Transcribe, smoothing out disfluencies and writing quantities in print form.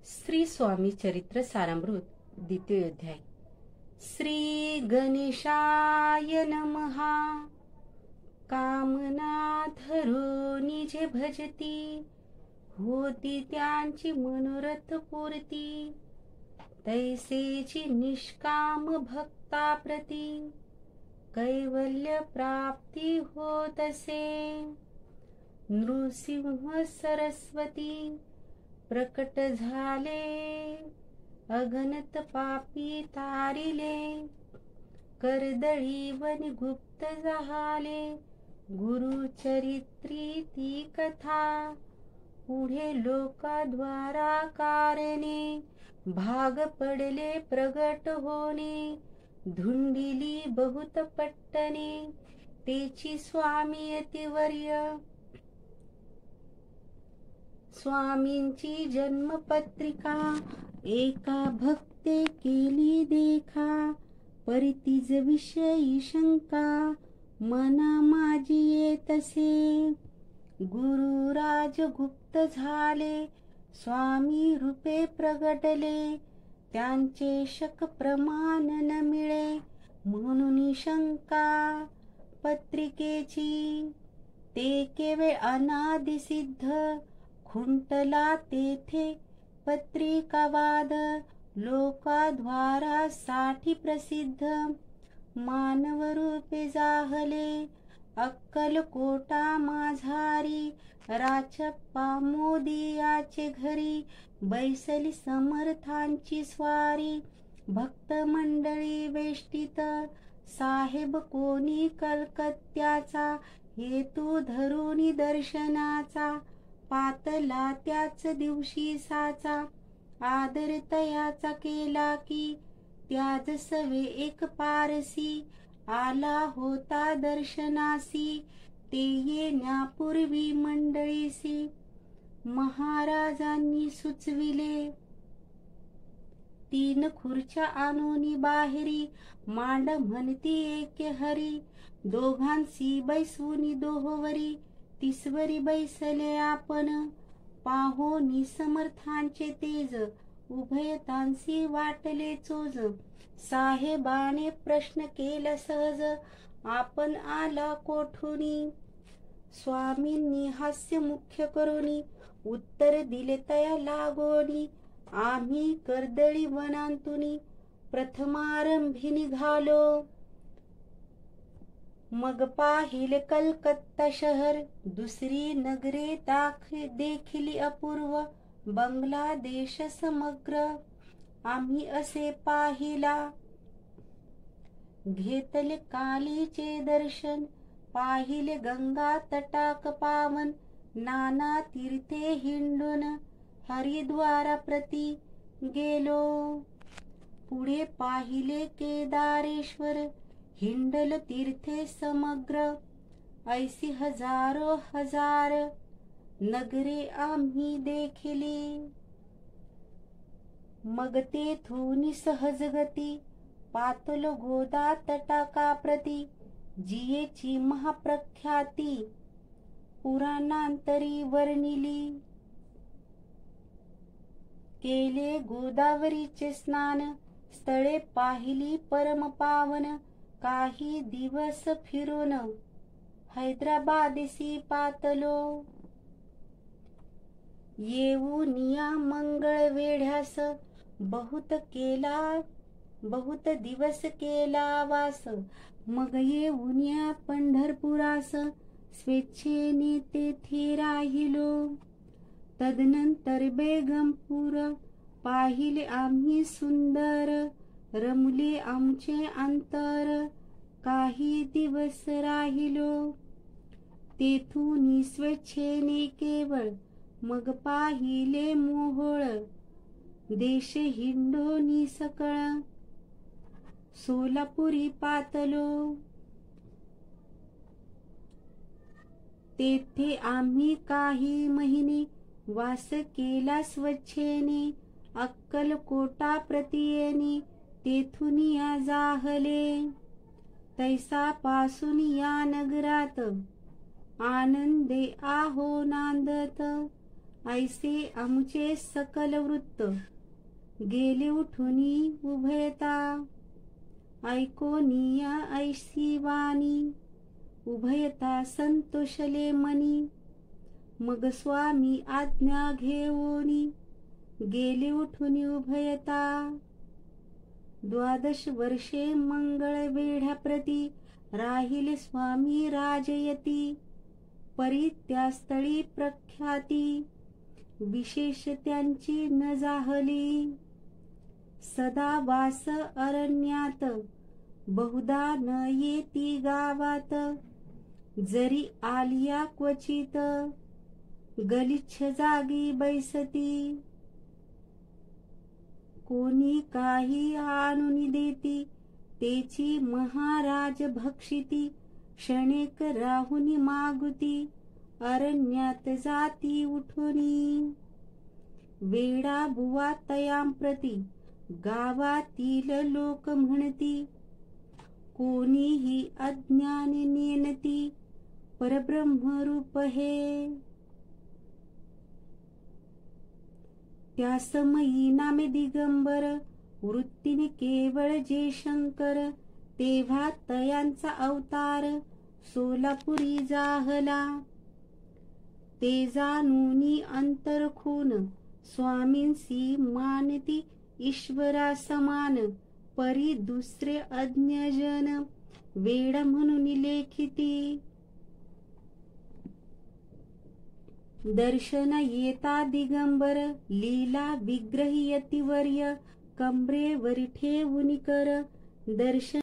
श्री स्वामी चरित्र सारामृत द्वितीय अध्याय। श्री गणेशाय नमः। कामना धरो निजे भजती, होती त्यांची मनोरथ पूर्ती। तैसेची निष्काम भक्ता प्रती, कैवल्य प्राप्ती होतसे। नृसिंह सरस्वती प्रकट झाले, अगणित पापी तारिले। कर्दळी वन गुप्त झाले, गुरुचरित्री ती कथा। पुढे लोकाद्वारा कारणे, भाग पडले प्रगट होणे। धुंडिली बहुत पट्टणे, तेची स्वामी अतिवर्य। स्वामींची जन्मपत्रिका, एका भक्ते केली देखा। परितीज विषयी शंका, मना माझी येतसे। गुरुराज गुप्त झाले, स्वामी रूपे प्रगटले। त्यांचे शक प्रमाण न मिळे, म्हणून शंका पत्रिकेची। ते केवळ अनादि सिद्ध, खुंटला तेथे पत्रिकावाद। लोकाद्वारा साठी प्रसिद्ध, मानव रूपे जाहले। अक्कलकोटा माझारी, राचप्पा मोदियाचे घरी। बैसली समर्थांची स्वारी, भक्त मंडळी वेष्टित। साहेब कोणी कलकत्त्याचा, हेतू धरुनी दर्शनाचा। पातला त्याच दिवशी साचा, आदर तयाचा केला की। त्याच सवे एक पारसी, आला होता दर्शनासी। ते येण्यापूर्वी मंडळीसी, महाराजांनी सुचविले। 3 खुर्च्या आणूनी बाहेरी, मांड म्हणती एके हरी। दोघांसी बैसवूनी दोहोवरी, तिसवरी बैसले आपण। पाहोनी समर्थांचे तेज, उभयतांसी वाटले चोज। साहेबाने प्रश्न केला सहज, आपण आला कोठुनी। स्वामींनी हास्य मुख्य करुनी, उत्तर दिले तया लागोनी। आम्ही कर्दळी वनांतुनी, प्रथमारंभी निघालो। मग पाहिले कलकत्ता शहर, दुसरी नगरे देखिली अपूर्व। बांगलादेश समग्र आम्ही असे पाहिला। घेतले कालीचे दर्शन, पाहिले गंगा तटाक पावन। नाना तीर्थे हिंडून, हरिद्वारा प्रती गेलो। पुढे पाहिले केदारेश्वर, हिंडल तीर्थे समग्र। ऐसी हजारो हजार, नगरे आम्ही देखिली। मग तेथून सहज गती, पातलो गोदा तटाका प्रती। जियेची महाप्रख्याती, पुराणांतरी वर्णिली। केले गोदावरीचे स्नान, स्थळे पाहिली परम पावन। काही दिवस फिरून, हैदराबादेसी पातलो। येऊनिया मंगळ वेढ्यास, बहुत दिवस केला वास। मग येऊनिया पंढरपुरास, स्वेच्छेने तेथे राहिलो। तदनंतर बेगमपूर, पाहिले आम्ही सुंदर। रमले आमचे अंतर, काही दिवस राहिलो। तेथून स्वेच्छेने केवळ, मग पाहिले मोहोळ। देश हिंडोनी सकळ, सोलापुरी पातलो। तेथे आम्ही काही महिने, वास केला स्वच्छेने। अक्कलकोटा प्रती येणे, तेथून या जाहले। तैसा पासून या नगरात, आनंदे आहो नांदत। ऐसे आमचे सकल वृत्त गेले उठुनी उभयता. ऐकोनिया ऐसी वाणी उभयता संतोषले मनी. मग स्वामी आज्ञा घेऊनी गेले उठुनी उभयता. 12 वर्षे मंगळ वेढ्याप्रती राहिले स्वामी राजयती. परी त्या स्थळी प्रख्याती विशेष त्यांची न जाहली. सदा वास अरण्यात बहुधा न येती गावात. जरी आलिया क्वचित गलिच्छ जागी बैसती. कोणी काही आणून देती तेची महाराज भक्षिती. क्षणेक राहुनी मागुती अरण्यात जाती उठुनी. वेडा बुवा तयांप्रती गावातील लोक म्हणती. कोणीही अज्ञान नेनती परब्रह्मरूप हे. त्या समयी नामे दिगंबर वृत्तीने केवळ जे शंकर. तेव्हा तयांचा अवतार सोलापुरी जाहला. ते जाणूनी अंतरखून स्वामींसी मानती ईश्वरा समान. परी दुसरे अज्ञजन वेड म्हणून लेखिती. दर्शन येता दिगंबर लीला विग्रही यतिवर्य. कमरेवर ठेवून कर दर्शन